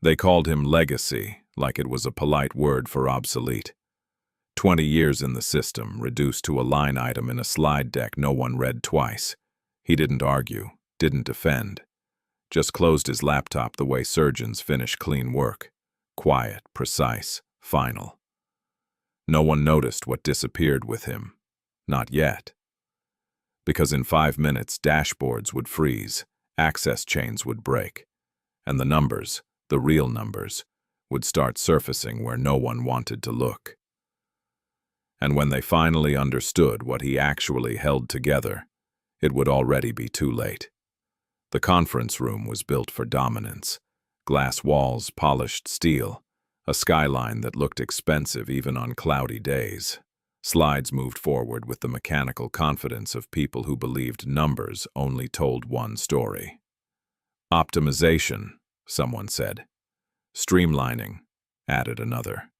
They called him legacy, like it was a polite word for obsolete. 20 years in the system, reduced to a line item in a slide deck no one read twice. He didn't argue, didn't defend. Just closed his laptop the way surgeons finish clean work. Quiet, precise, final. No one noticed what disappeared with him. Not yet. Because in 5 minutes, dashboards would freeze, access chains would break, and the numbers, the real numbers, would start surfacing where no one wanted to look. And when they finally understood what he actually held together, it would already be too late. The conference room was built for dominance. Glass walls, polished steel, a skyline that looked expensive even on cloudy days. Slides moved forward with the mechanical confidence of people who believed numbers only told one story. Optimization, someone said. Streamlining, added another.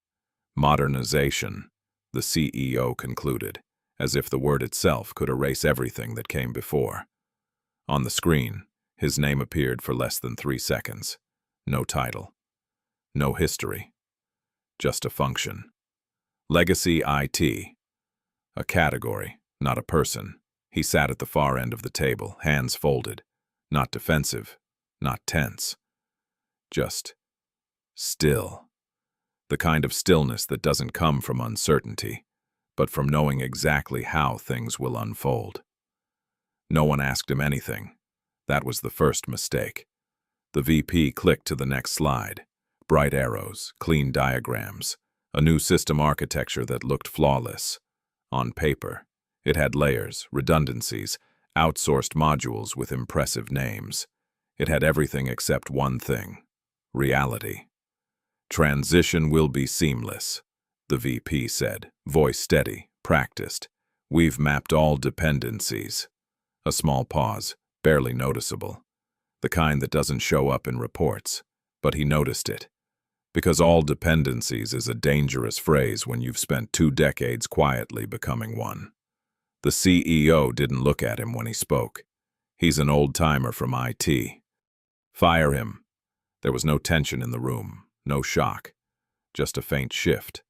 Modernization, the CEO concluded, as if the word itself could erase everything that came before. On the screen, his name appeared for less than 3 seconds. No title. No history. Just a function. Legacy IT. A category, not a person. He sat at the far end of the table, hands folded. Not defensive, not tense. Just still. The kind of stillness that doesn't come from uncertainty, but from knowing exactly how things will unfold. No one asked him anything. That was the first mistake. The VP clicked to the next slide. Bright arrows, clean diagrams, a new system architecture that looked flawless. On paper, it had layers, redundancies, outsourced modules with impressive names. It had everything except one thing: reality. Transition will be seamless, the VP said, voice steady, practiced. We've mapped all dependencies. A small pause, barely noticeable. The kind that doesn't show up in reports, but he noticed it. Because all dependencies is a dangerous phrase when you've spent 2 decades quietly becoming one. The CEO didn't look at him when he spoke. He's an old-timer from IT. Fire him. There was no tension in the room, no shock. Just a faint shift,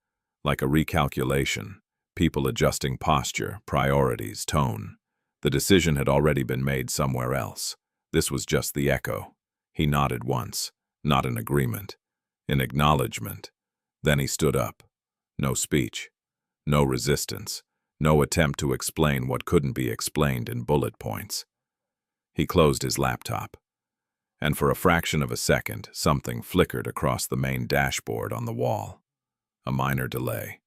like a recalculation, people adjusting posture, priorities, tone. The decision had already been made somewhere else. This was just the echo. He nodded once, not in agreement. In acknowledgement. Then he stood up. No speech. No resistance. No attempt to explain what couldn't be explained in bullet points. He closed his laptop. And for a fraction of a second, something flickered across the main dashboard on the wall. A minor delay.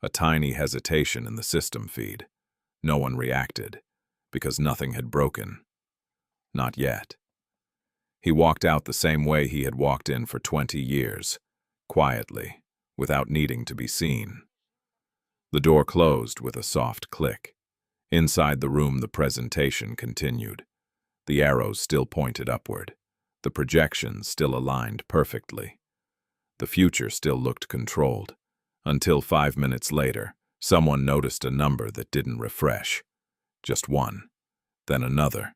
A tiny hesitation in the system feed. No one reacted, because nothing had broken. Not yet. He walked out the same way he had walked in for 20 years, quietly, without needing to be seen. The door closed with a soft click. Inside the room, the presentation continued. The arrows still pointed upward. The projections still aligned perfectly. The future still looked controlled. Until 5 minutes later, someone noticed a number that didn't refresh. Just one. Then another.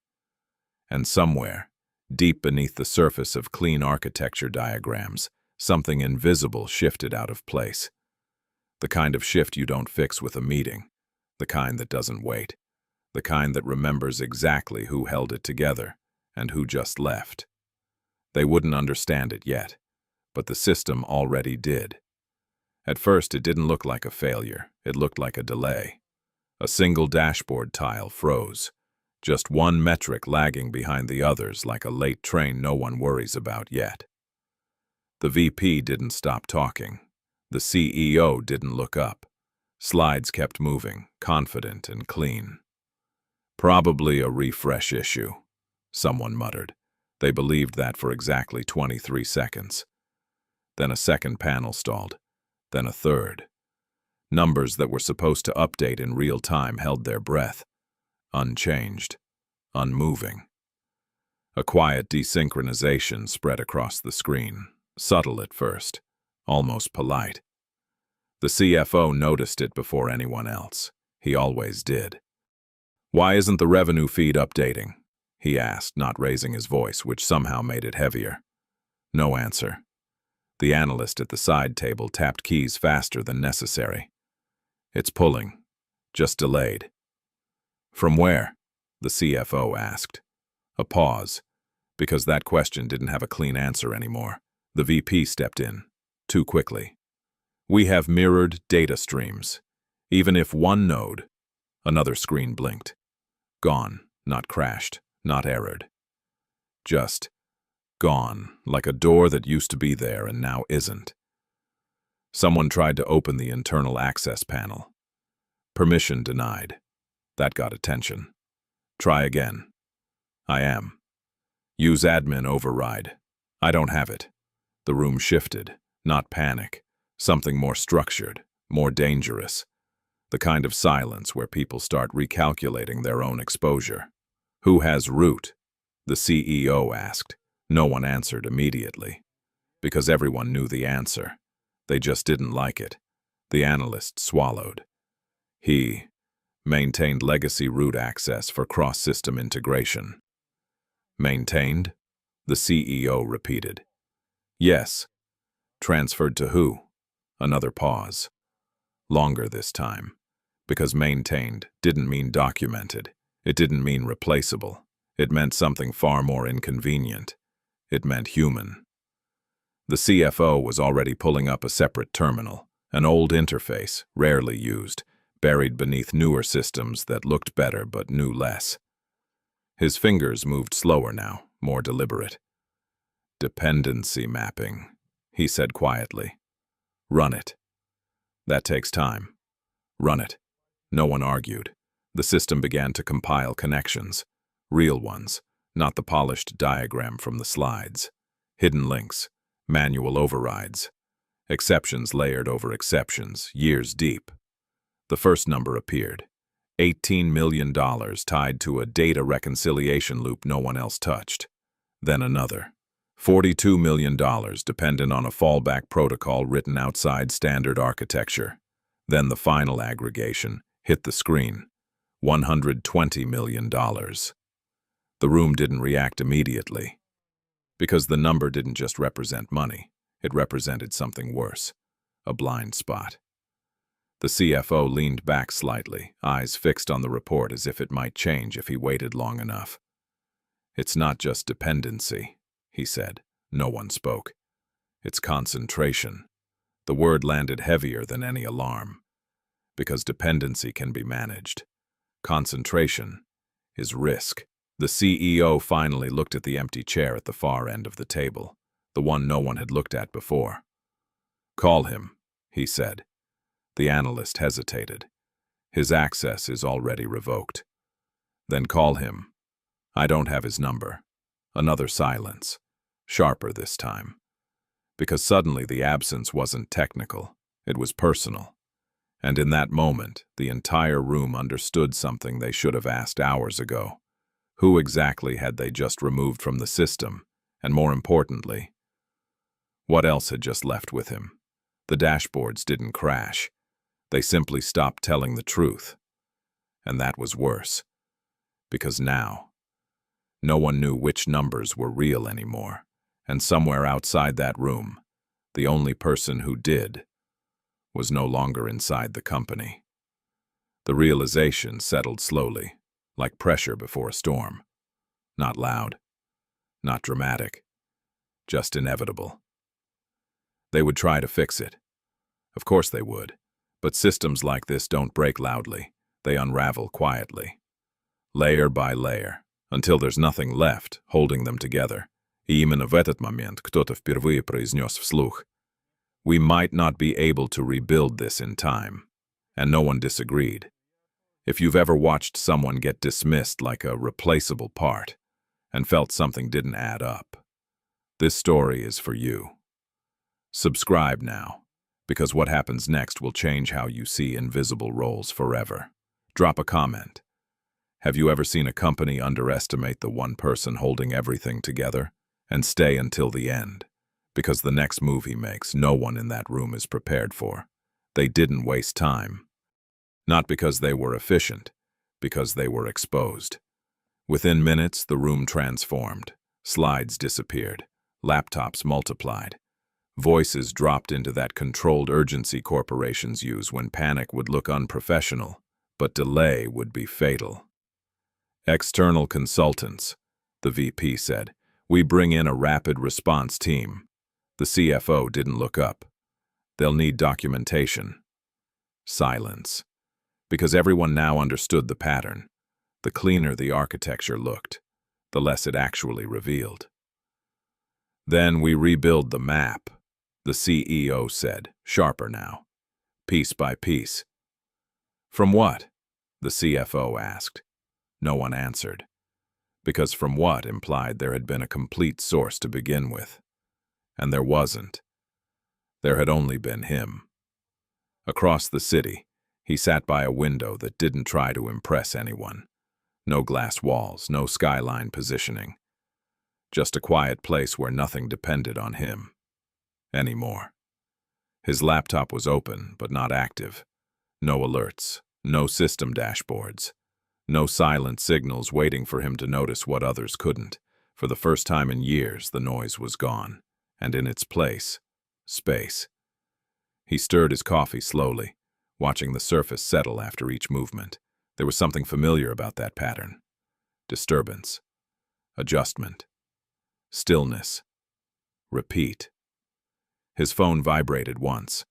And somewhere, deep beneath the surface of clean architecture diagrams, something invisible shifted out of place. The kind of shift you don't fix with a meeting. The kind that doesn't wait. The kind that remembers exactly who held it together and who just left. They wouldn't understand it yet, but the system already did. At first, it didn't look like a failure. It looked like a delay. A single dashboard tile froze. Just one metric lagging behind the others like a late train no one worries about yet. The VP didn't stop talking. The CEO didn't look up. Slides kept moving, confident and clean. Probably a refresh issue, someone muttered. They believed that for exactly 23 seconds. Then a second panel stalled. Then a third. Numbers that were supposed to update in real time held their breath. Unchanged, unmoving. A quiet desynchronization spread across the screen, subtle at first, almost polite. The CFO noticed it before anyone else. He always did. "Why isn't the revenue feed updating?" he asked, not raising his voice, which somehow made it heavier. No answer. The analyst at the side table tapped keys faster than necessary. It's pulling. Just delayed. From where? The CFO asked. A pause, because that question didn't have a clean answer anymore. The VP stepped in, too quickly. We have mirrored data streams. Even if one node, another screen blinked. Gone, not crashed, not errored. Just gone, like a door that used to be there and now isn't. Someone tried to open the internal access panel. Permission denied. That got attention. Try again. I am. Use admin override. I don't have it. The room shifted, not panic. Something more structured, more dangerous. The kind of silence where people start recalculating their own exposure. Who has root? The CEO asked. No one answered immediately. Because everyone knew the answer. They just didn't like it. The analyst swallowed. He maintained legacy root access for cross-system integration. Maintained? The CEO repeated. Yes. Transferred to who? Another pause. Longer this time. Because maintained didn't mean documented. It didn't mean replaceable. It meant something far more inconvenient. It meant human. The CFO was already pulling up a separate terminal, an old interface, rarely used, buried beneath newer systems that looked better but knew less. His fingers moved slower now, more deliberate. Dependency mapping, he said quietly. Run it. That takes time. Run it. No one argued. The system began to compile connections. Real ones, not the polished diagram from the slides. Hidden links, manual overrides. Exceptions layered over exceptions, years deep. The first number appeared. $18 million tied to a data reconciliation loop no one else touched. Then another. $42 million dependent on a fallback protocol written outside standard architecture. Then the final aggregation hit the screen. $120 million. The room didn't react immediately. Because the number didn't just represent money. It represented something worse. A blind spot. The CFO leaned back slightly, eyes fixed on the report as if it might change if he waited long enough. It's not just dependency, he said. No one spoke. It's concentration. The word landed heavier than any alarm. Because dependency can be managed. Concentration is risk. The CEO finally looked at the empty chair at the far end of the table, the one no one had looked at before. Call him, he said. The analyst hesitated. His access is already revoked. Then call him. I don't have his number. Another silence. Sharper this time. Because suddenly the absence wasn't technical. It was personal. And in that moment, the entire room understood something they should have asked hours ago. Who exactly had they just removed from the system? And more importantly, what else had just left with him? The dashboards didn't crash. They simply stopped telling the truth. And that was worse. Because now, no one knew which numbers were real anymore. And somewhere outside that room, the only person who did was no longer inside the company. The realization settled slowly, like pressure before a storm. Not loud, not dramatic, just inevitable. They would try to fix it. Of course they would. But systems like this don't break loudly. They unravel quietly. Layer by layer, until there's nothing left holding them together. И именно в этот момент кто-то впервые произнес вслух. We might not be able to rebuild this in time. And no one disagreed. If you've ever watched someone get dismissed like a replaceable part, and felt something didn't add up, this story is for you. Subscribe now, because what happens next will change how you see invisible roles forever. Drop a comment. Have you ever seen a company underestimate the one person holding everything together and stay until the end? Because the next move he makes, no one in that room is prepared for. They didn't waste time. Not because they were efficient, because they were exposed. Within minutes, the room transformed. Slides disappeared. Laptops multiplied. Voices dropped into that controlled urgency corporations use when panic would look unprofessional, but delay would be fatal. External consultants, the VP said. We bring in a rapid response team. The CFO didn't look up. They'll need documentation. Silence. Because everyone now understood the pattern. The cleaner the architecture looked, the less it actually revealed. Then we rebuild the map, the CEO said, sharper now. Piece by piece. From what? The CFO asked. No one answered. Because from what implied there had been a complete source to begin with. And there wasn't. There had only been him. Across the city, he sat by a window that didn't try to impress anyone. No glass walls, no skyline positioning. Just a quiet place where nothing depended on him. Anymore. His laptop was open, but not active. No alerts, no system dashboards. No silent signals waiting for him to notice what others couldn't. For the first time in years, the noise was gone, and in its place, space. He stirred his coffee slowly, watching the surface settle after each movement. There was something familiar about that pattern. Disturbance. Adjustment. Stillness. Repeat. His phone vibrated once.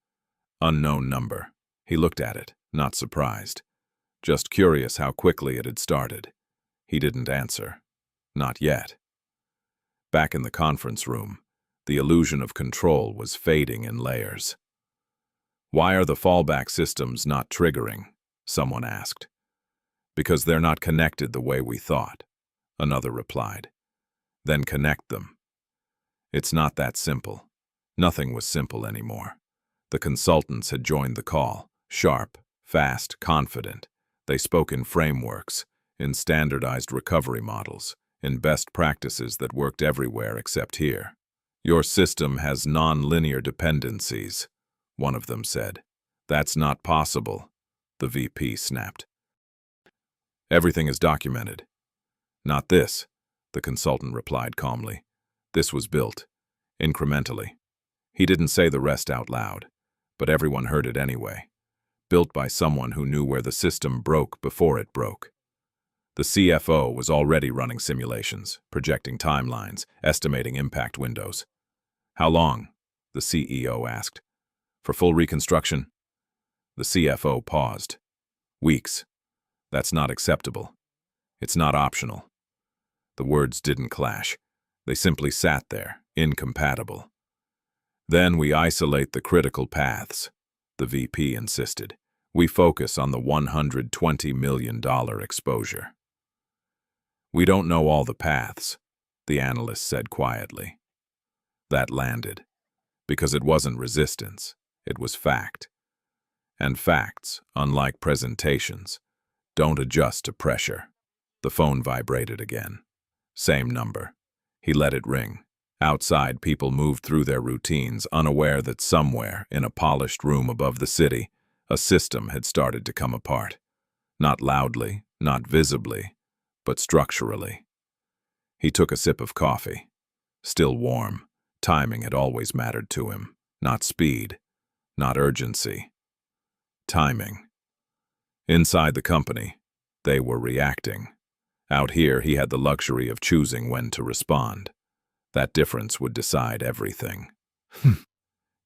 Unknown number. He looked at it, not surprised. Just curious how quickly it had started. He didn't answer. Not yet. Back in the conference room, the illusion of control was fading in layers. Why are the fallback systems not triggering? Someone asked. Because they're not connected the way we thought, another replied. Then connect them. It's not that simple. Nothing was simple anymore. The consultants had joined the call, sharp, fast, confident. They spoke in frameworks, in standardized recovery models, in best practices that worked everywhere except here. Your system has non-linear dependencies, one of them said. That's not possible, the VP snapped. Everything is documented. Not this, the consultant replied calmly. This was built, incrementally. He didn't say the rest out loud, but everyone heard it anyway. Built by someone who knew where the system broke before it broke. The CFO was already running simulations, projecting timelines, estimating impact windows. How long? The CEO asked. For full reconstruction? The CFO paused. Weeks. That's not acceptable. It's not optional. The words didn't clash. They simply sat there, incompatible. Then we isolate the critical paths, the VP insisted. We focus on the $120 million exposure. We don't know all the paths, the analyst said quietly. That landed, because it wasn't resistance, it was fact. And facts, unlike presentations, don't adjust to pressure. The phone vibrated again. Same number. He let it ring. Outside, people moved through their routines, unaware that somewhere, in a polished room above the city, a system had started to come apart. Not loudly, not visibly, but structurally. He took a sip of coffee. Still warm. Timing had always mattered to him. Not speed. Not urgency. Timing. Inside the company, they were reacting. Out here, he had the luxury of choosing when to respond. That difference would decide everything.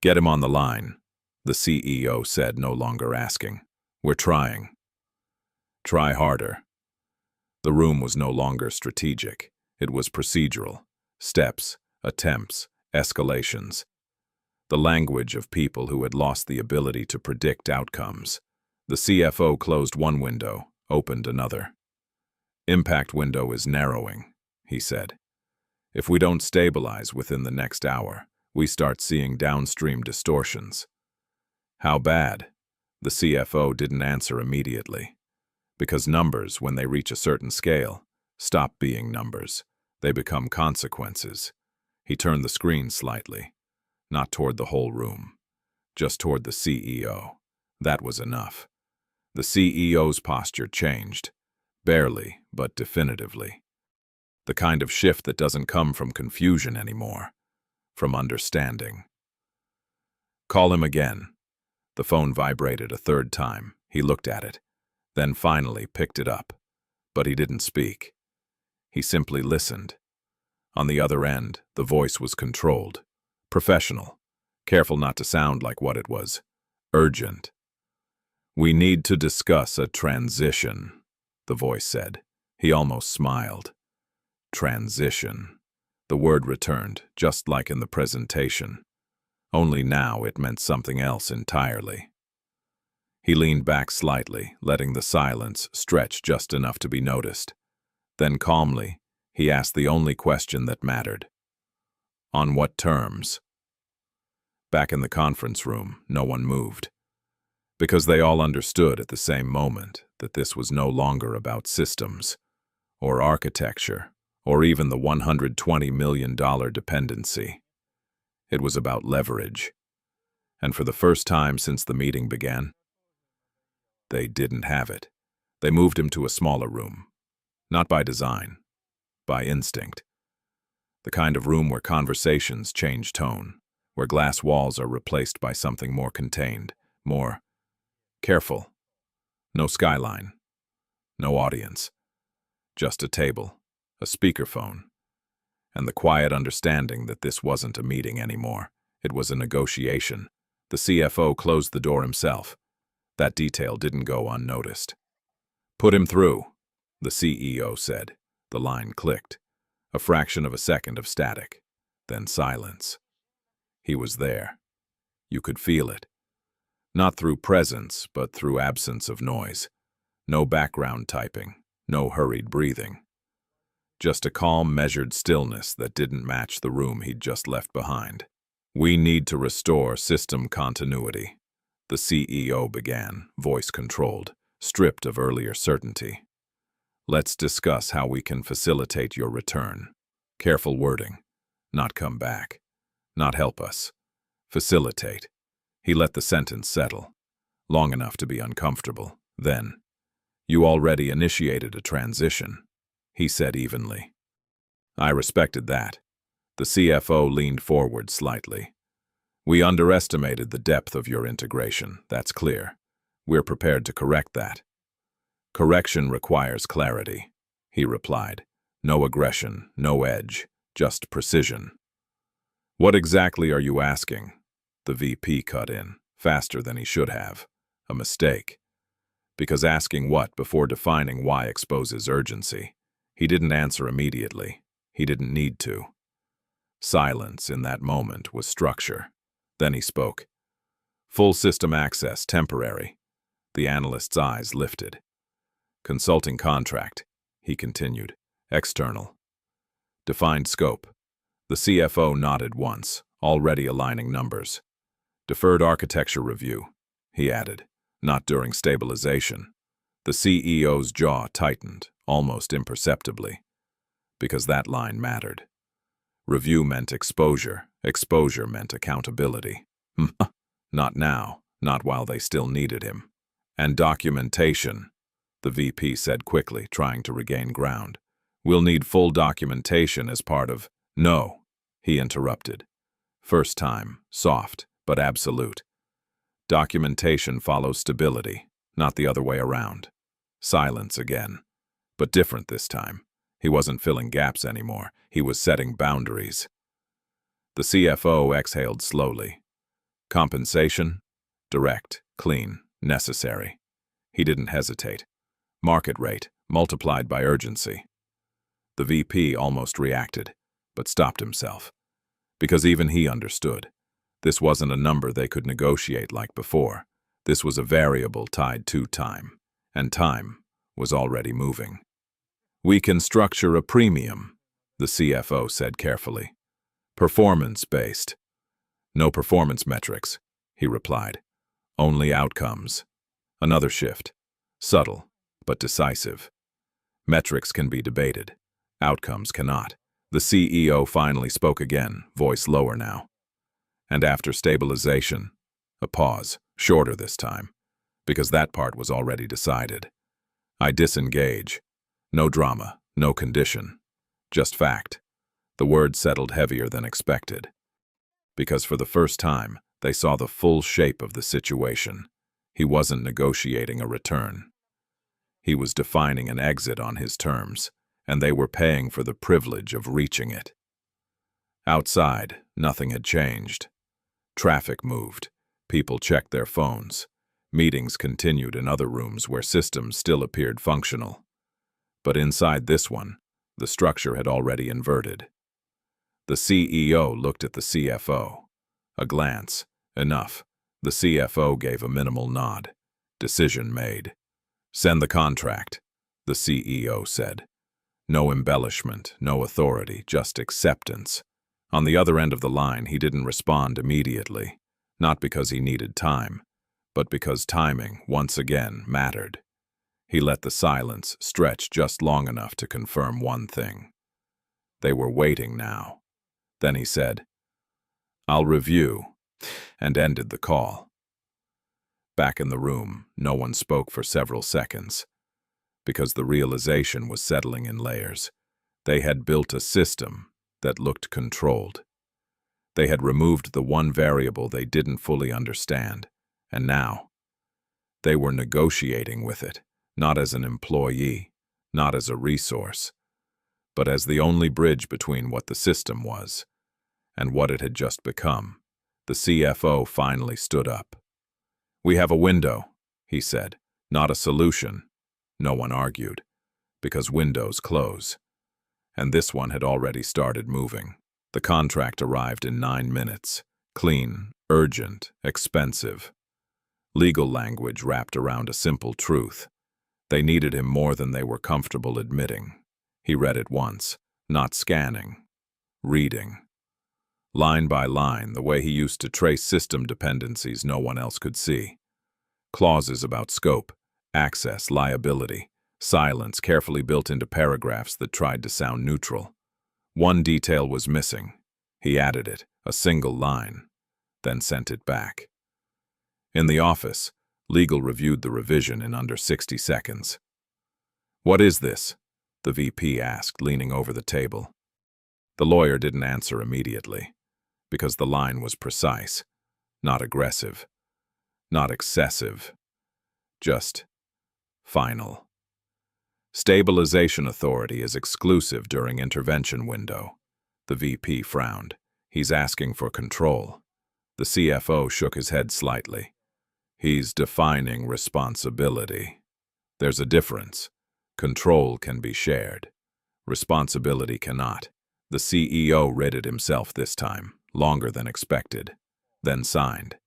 Get him on the line, the CEO said, no longer asking. We're trying. Try harder. The room was no longer strategic. It was procedural. Steps, attempts, escalations. The language of people who had lost the ability to predict outcomes. The CFO closed one window, opened another. Impact window is narrowing, he said. If we don't stabilize within the next hour, we start seeing downstream distortions. How bad? The CFO didn't answer immediately. Because numbers, when they reach a certain scale, stop being numbers. They become consequences. He turned the screen slightly, not toward the whole room, just toward the CEO. That was enough. The CEO's posture changed, barely, but definitively. The kind of shift that doesn't come from confusion anymore, from understanding. Call him again. The phone vibrated a third time. He looked at it, then finally picked it up. But he didn't speak. He simply listened. On the other end, the voice was controlled, professional, careful not to sound like what it was. Urgent. "We need to discuss a transition," the voice said. He almost smiled. Transition. The word returned, just like in the presentation. Only now it meant something else entirely. He leaned back slightly, letting the silence stretch just enough to be noticed. Then calmly, he asked the only question that mattered. "On what terms?" Back in the conference room, no one moved. Because they all understood at the same moment that this was no longer about systems, or architecture, or even the $120 million dependency. It was about leverage. And for the first time since the meeting began, they didn't have it. They moved him to a smaller room. Not by design, by instinct. The kind of room where conversations change tone, where glass walls are replaced by something more contained, more careful. No skyline, no audience. Just a table, a speakerphone, and the quiet understanding that this wasn't a meeting anymore. It was a negotiation. The CFO closed the door himself. That detail didn't go unnoticed. "Put him through," the CEO said. The line clicked. A fraction of a second of static, then silence. He was there. You could feel it. Not through presence, but through absence of noise. No background typing, no hurried breathing. Just a calm, measured stillness that didn't match the room he'd just left behind. "We need to restore system continuity," the CEO began, voice controlled, stripped of earlier certainty. "Let's discuss how we can facilitate your return." Careful wording. Not come back. Not help us. Facilitate. He let the sentence settle, long enough to be uncomfortable. Then, "You already initiated a transition," he said evenly. I respected that. The CFO leaned forward slightly. "We underestimated the depth of your integration, that's clear. We're prepared to correct that." "Correction requires clarity," he replied. "No aggression, no edge, just precision." "What exactly are you asking?" The VP cut in, faster than he should have. A mistake. Because asking what before defining why exposes urgency. He didn't answer immediately. He didn't need to. Silence in that moment was structure. Then he spoke. "Full system access, temporary." The analyst's eyes lifted. "Consulting contract," he continued. "External." "Defined scope." The CFO nodded once, already aligning numbers. "Deferred architecture review," he added. "Not during stabilization." The CEO's jaw tightened, almost imperceptibly. Because that line mattered. Review meant exposure. Exposure meant accountability. Not now, not while they still needed him. "And documentation," the VP said quickly, trying to regain ground. "We'll need full documentation as part of—" "No," he interrupted. First time, soft, but absolute. Documentation follows stability, not the other way around. Silence again. But different this time. He wasn't filling gaps anymore. He was setting boundaries. The CFO exhaled slowly. "Compensation? Direct, clean, necessary." He didn't hesitate. "Market rate, multiplied by urgency." The VP almost reacted, but stopped himself. Because even he understood. This wasn't a number they could negotiate like before. This was a variable tied to time. And time was already moving. "We can structure a premium," the CFO said carefully. "Performance-based." "No performance metrics," he replied. "Only outcomes." Another shift. Subtle, but decisive. Metrics can be debated. Outcomes cannot. The CEO finally spoke again, voice lower now. "And after stabilization," a pause, shorter this time, because that part was already decided. "I disengage. No drama, no condition. Just fact." The word settled heavier than expected. because for the first time, they saw the full shape of the situation. He wasn't negotiating a return. He was defining an exit on his terms, and they were paying for the privilege of reaching it. Outside, nothing had changed. Traffic moved. People checked their phones. Meetings continued in other rooms where systems still appeared functional. But inside this one, the structure had already inverted. The CEO looked at the CFO. A glance. Enough. The CFO gave a minimal nod. Decision made. Send the contract, the CEO said. No embellishment, no authority, just acceptance. On the other end of the line, he didn't respond immediately, not because he needed time, but because timing, once again, mattered. He let the silence stretch just long enough to confirm one thing. They were waiting now. Then he said, "I'll review," and ended the call. Back in the room, no one spoke for several seconds, because the realization was settling in layers. They had built a system that looked controlled. They had removed the one variable they didn't fully understand, and now they were negotiating with it, not as an employee, not as a resource, but as the only bridge between what the system was and what it had just become. The CFO finally stood up. "We have a window," he said, "not a solution." No one argued, because windows close. And this one had already started moving. The contract arrived in 9 minutes. Clean, urgent, expensive. Legal language wrapped around a simple truth. They needed him more than they were comfortable admitting. He read it once, not scanning, reading. Line by line, the way he used to trace system dependencies no one else could see. Clauses about scope, access, liability, silence carefully built into paragraphs that tried to sound neutral. One detail was missing. He added it, a single line, then sent it back. In the office, legal reviewed the revision in under 60 seconds. "What is this?" the VP asked, leaning over the table. The lawyer didn't answer immediately, because the line was precise, not aggressive, not excessive, just final. "Stabilization authority is exclusive during intervention window." The VP frowned. "He's asking for control." The CFO shook his head slightly. "He's defining responsibility. There's a difference. Control can be shared. Responsibility cannot." The CEO read it himself this time, longer than expected, then signed.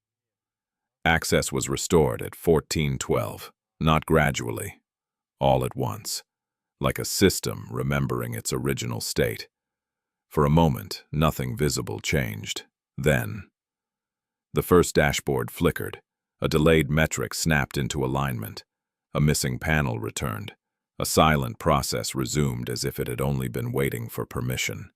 Access was restored at 14:12, not gradually, all at once, like a system remembering its original state. For a moment, nothing visible changed. Then, the first dashboard flickered. A delayed metric snapped into alignment. A missing panel returned. A silent process resumed as if it had only been waiting for permission.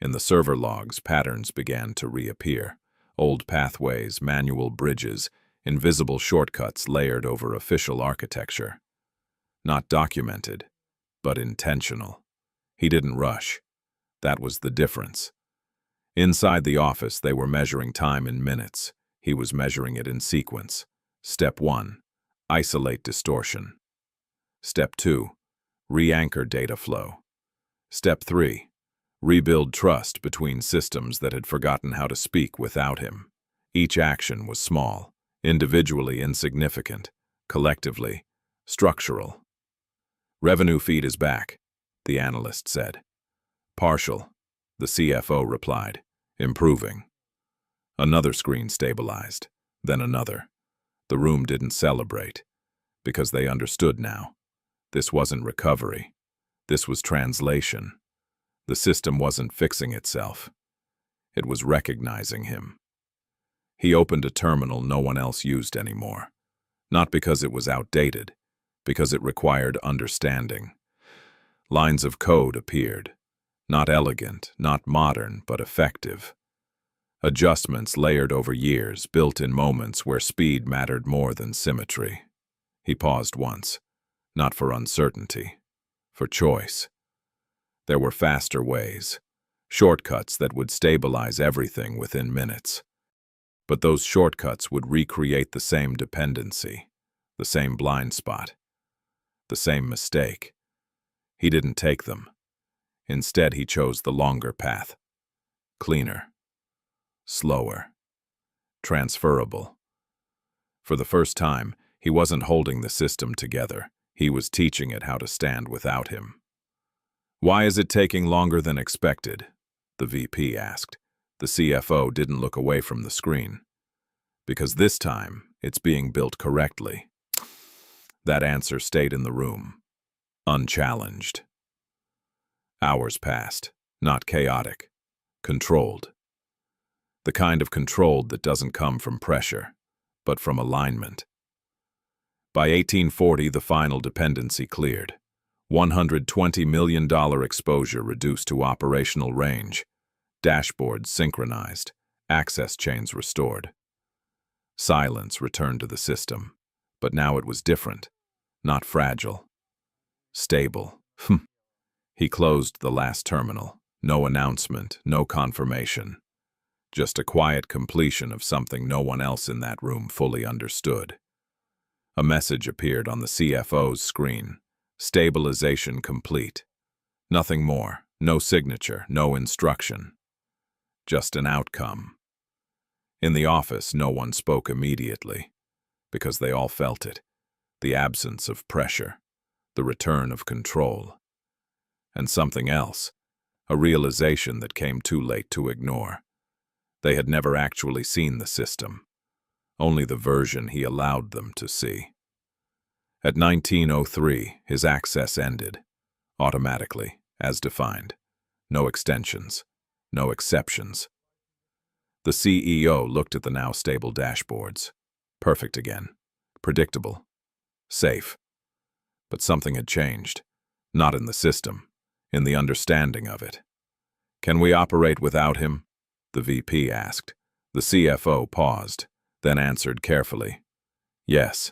In the server logs, patterns began to reappear. Old pathways, manual bridges, invisible shortcuts layered over official architecture. Not documented, but intentional. He didn't rush. That was the difference. Inside the office, they were measuring time in minutes. He was measuring it in sequence. Step 1, isolate distortion. Step 2, re-anchor data flow. Step 3, rebuild trust between systems that had forgotten how to speak without him. Each action was small, individually insignificant, collectively structural. "Revenue feed is back," the analyst said. "Partial," the CFO replied. "Improving." Another screen stabilized, then another. The room didn't celebrate, because they understood now. This wasn't recovery. This was translation. The system wasn't fixing itself. It was recognizing him. He opened a terminal no one else used anymore. Not because it was outdated, because it required understanding. Lines of code appeared. Not elegant, not modern, but effective. Adjustments layered over years, built in moments where speed mattered more than symmetry. He paused once, not for uncertainty, for choice. There were faster ways, Shortcuts that would stabilize everything within minutes. But those shortcuts would recreate the same dependency, the same blind spot, the same mistake. He didn't take them. Instead, he chose the longer path. Cleaner. Slower. Transferable. For the first time, he wasn't holding the system together. He was teaching it how to stand without him. "Why is it taking longer than expected?" the VP asked. The CFO didn't look away from the screen. "Because this time, it's being built correctly." That answer stayed in the room, unchallenged. Hours passed, not chaotic, controlled. The kind of controlled that doesn't come from pressure, but from alignment. By 1840, the final dependency cleared. $120 million exposure reduced to operational range. Dashboards synchronized, access chains restored. Silence returned to the system, but now it was different, not fragile. Stable. He closed the last terminal. No announcement, no confirmation. Just a quiet completion of something no one else in that room fully understood. A message appeared on the CFO's screen. Stabilization complete. Nothing more, no signature, no instruction. Just an outcome. In the office, no one spoke immediately, because they all felt it. The absence of pressure, the return of control. And something else, a realization that came too late to ignore. They had never actually seen the system, only the version he allowed them to see. At 1903, his access ended, automatically, as defined. No extensions, no exceptions. The CEO looked at the now stable dashboards. Perfect again, predictable, safe. But something had changed, not in the system, in the understanding of it. "Can we operate without him?" the VP asked. The CFO paused, then answered carefully. "Yes."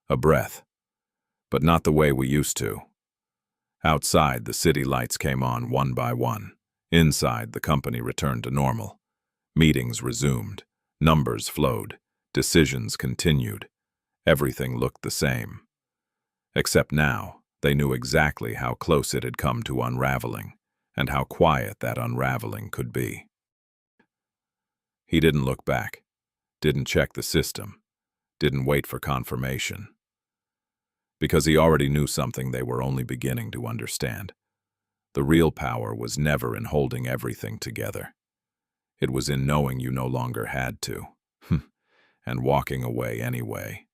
A breath. But not the way we used to. Outside, the city lights came on one by one. Inside, the company returned to normal. Meetings resumed. Numbers flowed. Decisions continued. Everything looked the same. Except now, they knew exactly how close it had come to unraveling, and how quiet that unraveling could be. He didn't look back, didn't check the system, didn't wait for confirmation. Because he already knew something they were only beginning to understand. The real power was never in holding everything together. It was in knowing you no longer had to, and walking away anyway.